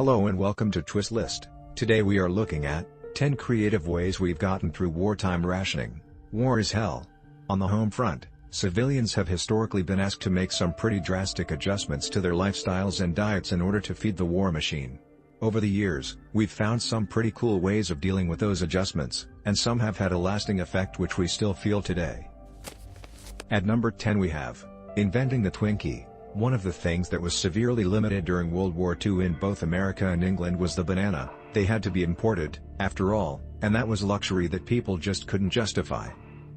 Hello and welcome to Twist List. Today we are looking at 10 creative ways we've gotten through wartime rationing. War is hell. On the home front, civilians have historically been asked to make some pretty drastic adjustments to their lifestyles and diets in order to feed the war machine. Over the years, we've found some pretty cool ways of dealing with those adjustments, and some have had a lasting effect which we still feel today. At number 10 we have inventing the Twinkie. One of the things that was severely limited during World War II in both America and England was the banana. They had to be imported, after all, and that was a luxury that people just couldn't justify.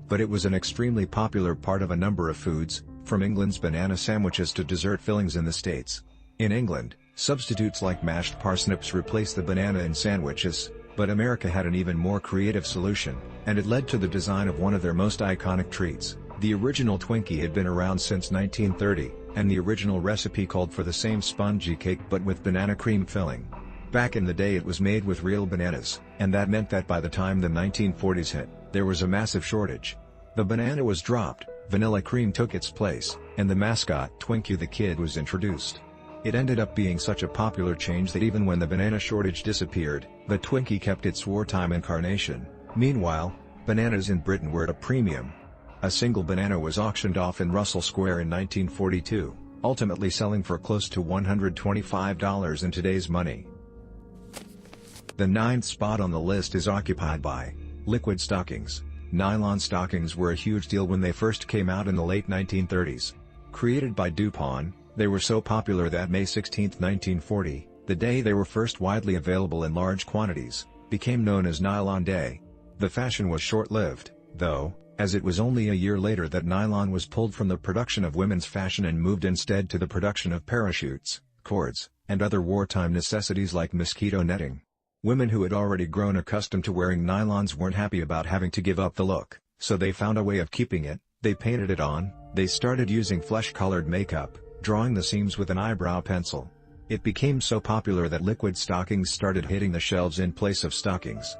But it was an extremely popular part of a number of foods, from England's banana sandwiches to dessert fillings in the States. In England, substitutes like mashed parsnips replaced the banana in sandwiches, but America had an even more creative solution, and it led to the design of one of their most iconic treats. The original Twinkie had been around since 1930, and the original recipe called for the same spongy cake but with banana cream filling. Back in the day it was made with real bananas, and that meant that by the time the 1940s hit, there was a massive shortage. The banana was dropped, vanilla cream took its place, and the mascot Twinkie the Kid was introduced. It ended up being such a popular change that even when the banana shortage disappeared, the Twinkie kept its wartime incarnation. Meanwhile, bananas in Britain were at a premium. A single banana was auctioned off in Russell Square in 1942, ultimately selling for close to $125 in today's money. The ninth spot on the list is occupied by liquid stockings. Nylon stockings were a huge deal when they first came out in the late 1930s. Created by DuPont, they were so popular that May 16, 1940, the day they were first widely available in large quantities, became known as Nylon Day. The fashion was short-lived, though, as it was only a year later that nylon was pulled from the production of women's fashion and moved instead to the production of parachutes, cords, and other wartime necessities like mosquito netting. Women who had already grown accustomed to wearing nylons weren't happy about having to give up the look, so they found a way of keeping it. They painted it on. They started using flesh-colored makeup, drawing the seams with an eyebrow pencil. It became so popular that liquid stockings started hitting the shelves in place of stockings.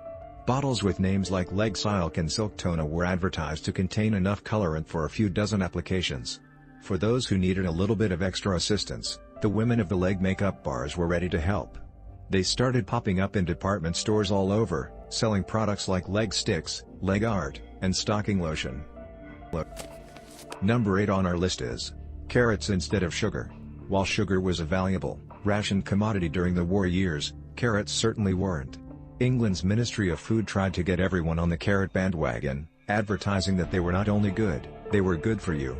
Bottles with names like Leg Silk and Silk Tona were advertised to contain enough colorant for a few dozen applications. For those who needed a little bit of extra assistance, the women of the leg makeup bars were ready to help. They started popping up in department stores all over, selling products like leg sticks, leg art, and stocking lotion. Number 8 on our list is carrots instead of sugar. While sugar was a valuable, rationed commodity during the war years, carrots certainly weren't. England's Ministry of Food tried to get everyone on the carrot bandwagon, advertising that they were not only good, they were good for you.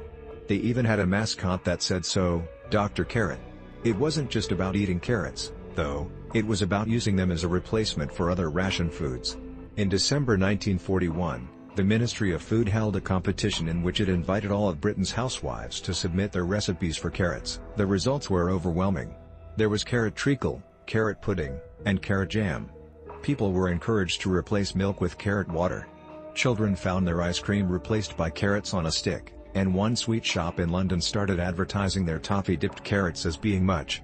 They even had a mascot that said so, Dr. Carrot. It wasn't just about eating carrots, though, it was about using them as a replacement for other ration foods. In December 1941, the Ministry of Food held a competition in which it invited all of Britain's housewives to submit their recipes for carrots. The results were overwhelming. There was carrot treacle, carrot pudding, and carrot jam. People were encouraged to replace milk with carrot water. Children found their ice cream replaced by carrots on a stick, and one sweet shop in London started advertising their toffee-dipped carrots as being much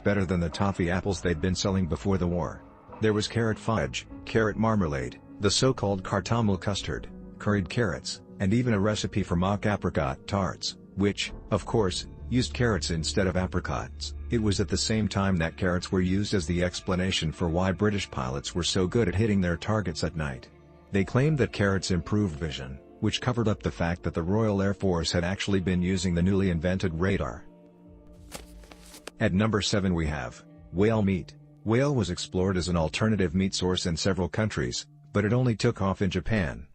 better than the toffee apples they'd been selling before the war. There was carrot fudge, carrot marmalade, the so-called caramel custard, curried carrots, and even a recipe for mock apricot tarts, which, of course, used carrots instead of apricots. It was at the same time that carrots were used as the explanation for why British pilots were so good at hitting their targets at night. They claimed that carrots improved vision, which covered up the fact that the Royal Air Force had actually been using the newly invented radar. At number 7 we have whale meat. Whale was explored as an alternative meat source in several countries, but it only took off in Japan.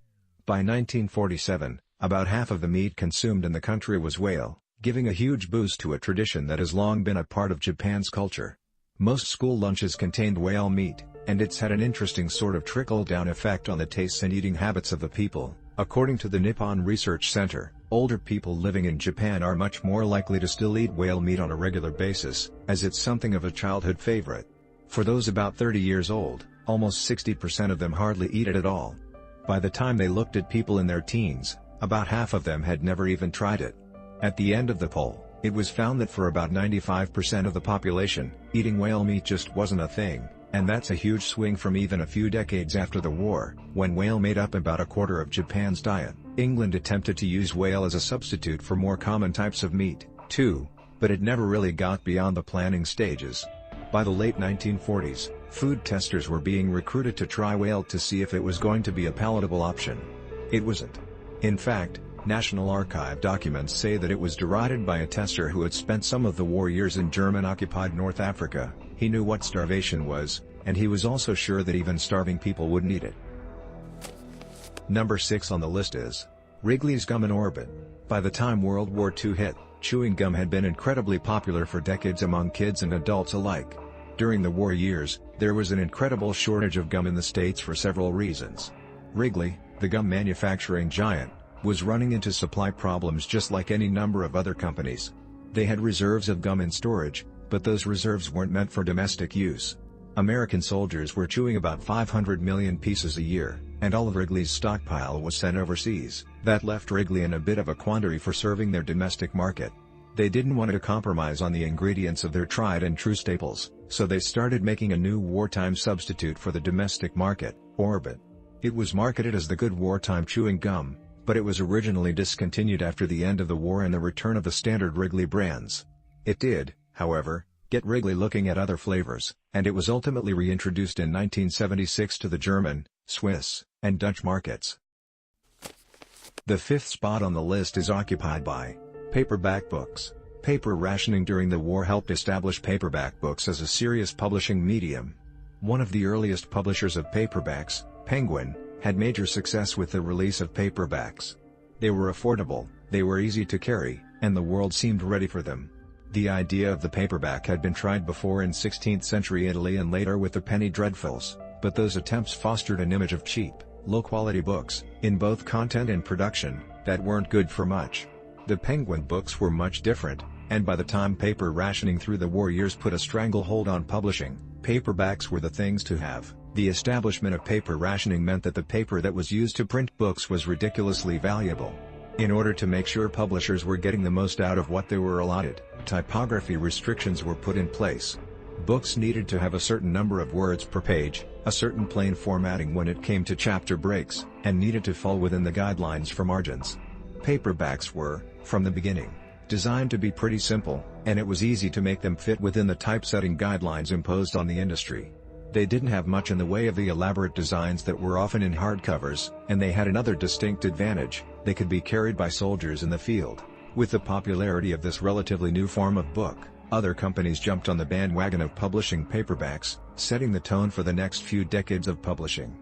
By 1947, about half of the meat consumed in the country was whale, giving a huge boost to a tradition that has long been a part of Japan's culture. Most school lunches contained whale meat, and it's had an interesting sort of trickle-down effect on the tastes and eating habits of the people. According to the Nippon Research Center, older people living in Japan are much more likely to still eat whale meat on a regular basis, as it's something of a childhood favorite. For those about 30 years old, almost 60% of them hardly eat it at all. By the time they looked at people in their teens, about half of them had never even tried it. At the end of the poll, it was found that for about 95% of the population, eating whale meat just wasn't a thing, and that's a huge swing from even a few decades after the war, when whale made up about a quarter of Japan's diet. England attempted to use whale as a substitute for more common types of meat, too, but it never really got beyond the planning stages. By the late 1940s, food testers were being recruited to try whale to see if it was going to be a palatable option. It wasn't. In fact, National Archive documents say that it was derided by a tester who had spent some of the war years in German-occupied North Africa. He knew what starvation was, and he was also sure that even starving people wouldn't eat it. Number 6 on the list is Wrigley's Gum in Orbit. By the time World War II hit, chewing gum had been incredibly popular for decades among kids and adults alike. During the war years, there was an incredible shortage of gum in the States for several reasons. Wrigley, the gum manufacturing giant, was running into supply problems just like any number of other companies. They had reserves of gum in storage, but those reserves weren't meant for domestic use. American soldiers were chewing about 500 million pieces a year, and all of Wrigley's stockpile was sent overseas. That left Wrigley in a bit of a quandary for serving their domestic market. They didn't want to compromise on the ingredients of their tried and true staples, so they started making a new wartime substitute for the domestic market, Orbit. It was marketed as the good wartime chewing gum, but it was originally discontinued after the end of the war and the return of the standard Wrigley brands. It did, however, get Wrigley looking at other flavors, and it was ultimately reintroduced in 1976 to the German, Swiss, and Dutch markets. The 5th spot on the list is occupied by paperback books. Paper rationing during the war helped establish paperback books as a serious publishing medium. One of the earliest publishers of paperbacks, Penguin, had major success with the release of paperbacks. They were affordable, they were easy to carry, and the world seemed ready for them. The idea of the paperback had been tried before in 16th century Italy and later with the penny dreadfuls, but those attempts fostered an image of cheap, low-quality books, in both content and production, that weren't good for much. The Penguin books were much different, and by the time paper rationing through the war years put a stranglehold on publishing, paperbacks were the things to have. The establishment of paper rationing meant that the paper that was used to print books was ridiculously valuable. In order to make sure publishers were getting the most out of what they were allotted, typography restrictions were put in place. Books needed to have a certain number of words per page, a certain plain formatting when it came to chapter breaks, and needed to fall within the guidelines for margins. Paperbacks were, from the beginning, designed to be pretty simple, and it was easy to make them fit within the typesetting guidelines imposed on the industry. They didn't have much in the way of the elaborate designs that were often in hardcovers, and they had another distinct advantage: they could be carried by soldiers in the field. With the popularity of this relatively new form of book, other companies jumped on the bandwagon of publishing paperbacks, setting the tone for the next few decades of publishing.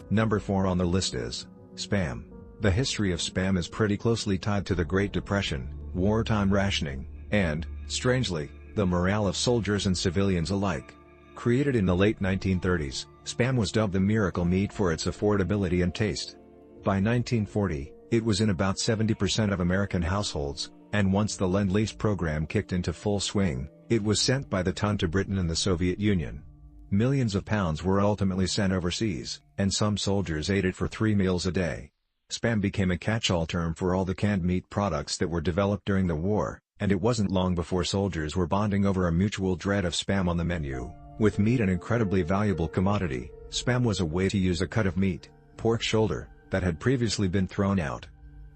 Number 4 on the list is Spam. The history of Spam is pretty closely tied to the Great Depression, wartime rationing, and, strangely, the morale of soldiers and civilians alike. Created in the late 1930s, Spam was dubbed the miracle meat for its affordability and taste. By 1940, it was in about 70% of American households, and once the Lend-Lease program kicked into full swing, it was sent by the ton to Britain and the Soviet Union. Millions of pounds were ultimately sent overseas, and some soldiers ate it for 3 meals a day. Spam became a catch-all term for all the canned meat products that were developed during the war, and it wasn't long before soldiers were bonding over a mutual dread of Spam on the menu. With meat an incredibly valuable commodity, Spam was a way to use a cut of meat, pork shoulder, that had previously been thrown out.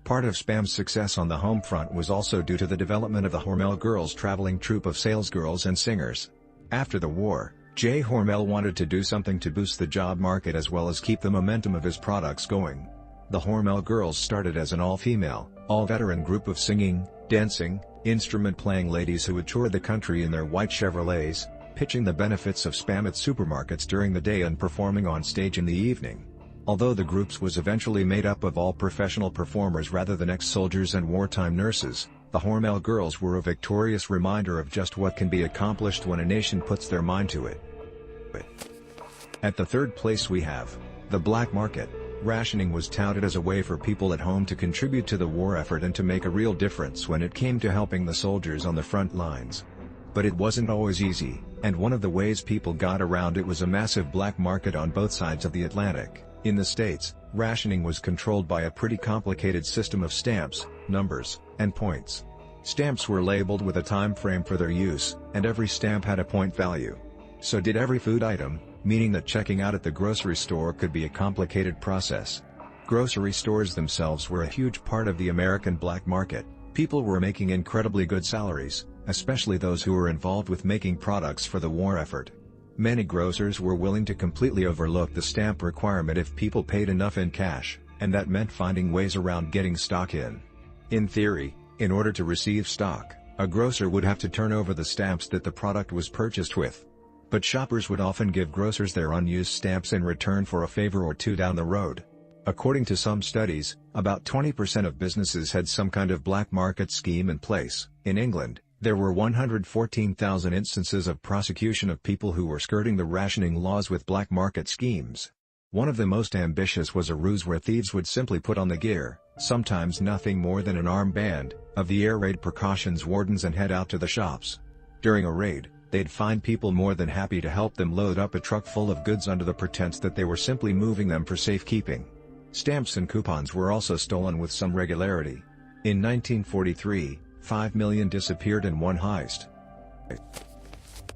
Part of Spam's success on the home front was also due to the development of the Hormel Girls traveling troupe of salesgirls and singers. After the war, J. Hormel wanted to do something to boost the job market as well as keep the momentum of his products going. The Hormel Girls started as an all-female, all-veteran group of singing, dancing, instrument-playing ladies who would tour the country in their white Chevrolets, pitching the benefits of Spam at supermarkets during the day and performing on stage in the evening. Although the groups was eventually made up of all professional performers rather than ex-soldiers and wartime nurses, the Hormel Girls were a victorious reminder of just what can be accomplished when a nation puts their mind to it. At the 3rd place we have the black market. Rationing was touted as a way for people at home to contribute to the war effort and to make a real difference when it came to helping the soldiers on the front lines. But it wasn't always easy, and one of the ways people got around it was a massive black market on both sides of the Atlantic. In the States, rationing was controlled by a pretty complicated system of stamps, numbers, and points. Stamps were labeled with a time frame for their use, and every stamp had a point value. So did every food item, meaning that checking out at the grocery store could be a complicated process. Grocery stores themselves were a huge part of the American black market. People were making incredibly good salaries, especially those who were involved with making products for the war effort. Many grocers were willing to completely overlook the stamp requirement if people paid enough in cash, and that meant finding ways around getting stock in. In theory, in order to receive stock, a grocer would have to turn over the stamps that the product was purchased with. But shoppers would often give grocers their unused stamps in return for a favor or two down the road. According to some studies, about 20% of businesses had some kind of black market scheme in place. In England, there were 114,000 instances of prosecution of people who were skirting the rationing laws with black market schemes. One of the most ambitious was a ruse where thieves would simply put on the gear, sometimes nothing more than an armband, of the air raid precautions wardens and head out to the shops. During a raid, they'd find people more than happy to help them load up a truck full of goods under the pretense that they were simply moving them for safekeeping. Stamps and coupons were also stolen with some regularity. In 1943, 5 million disappeared in one heist.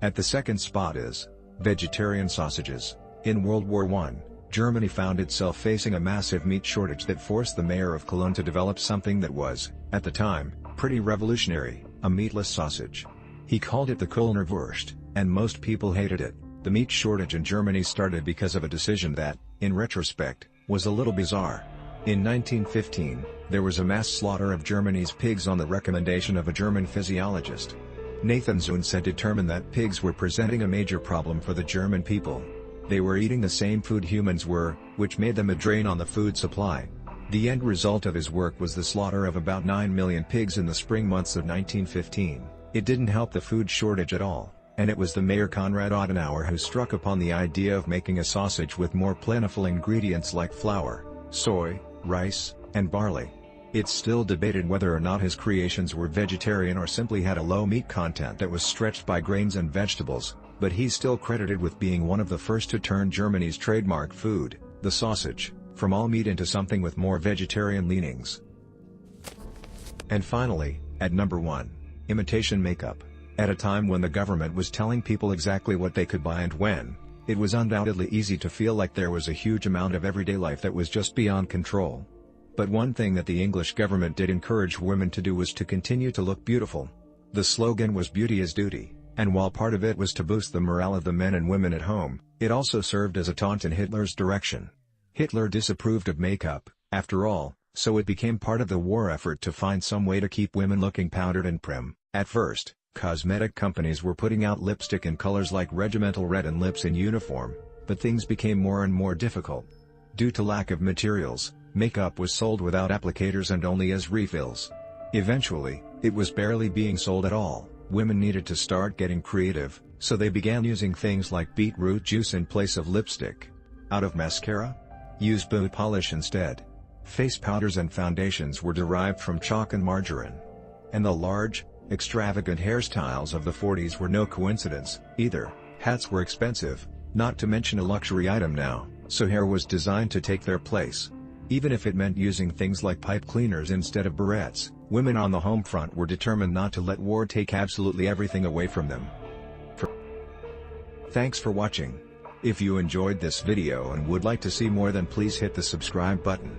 At the second spot is vegetarian sausages. In World War I, Germany found itself facing a massive meat shortage that forced the mayor of Cologne to develop something that was, at the time, pretty revolutionary: a meatless sausage. He called it the Kölner Wurst, and most people hated it. The meat shortage in Germany started because of a decision that, in retrospect, was a little bizarre. In 1915, there was a mass slaughter of Germany's pigs on the recommendation of a German physiologist. Nathan Zuntz had determined that pigs were presenting a major problem for the German people. They were eating the same food humans were, which made them a drain on the food supply. The end result of his work was the slaughter of about 9 million pigs in the spring months of 1915. It didn't help the food shortage at all, and it was the mayor Konrad Adenauer who struck upon the idea of making a sausage with more plentiful ingredients like flour, soy, rice, and barley. It's still debated whether or not his creations were vegetarian or simply had a low meat content that was stretched by grains and vegetables, but he's still credited with being one of the first to turn Germany's trademark food, the sausage, from all meat into something with more vegetarian leanings. And finally, at number 1, imitation makeup. At a time when the government was telling people exactly what they could buy and when, it was undoubtedly easy to feel like there was a huge amount of everyday life that was just beyond control. But one thing that the English government did encourage women to do was to continue to look beautiful. The slogan was "Beauty is Duty," and while part of it was to boost the morale of the men and women at home, it also served as a taunt in Hitler's direction. Hitler disapproved of makeup, after all, so it became part of the war effort to find some way to keep women looking powdered and prim. At first, cosmetic companies were putting out lipstick in colors like regimental red and lips in uniform, but things became more and more difficult. Due to lack of materials, makeup was sold without applicators and only as refills. Eventually, it was barely being sold at all. Women needed to start getting creative, so they began using things like beetroot juice in place of lipstick. Out of mascara? Use boot polish instead. Face powders and foundations were derived from chalk and margarine. And the large, extravagant hairstyles of the 40s were no coincidence, either. Hats were expensive, not to mention a luxury item now, so hair was designed to take their place. Even if it meant using things like pipe cleaners instead of barrettes, women on the home front were determined not to let war take absolutely everything away from them. Thanks for watching. If you enjoyed this video and would like to see more, then please hit the subscribe button.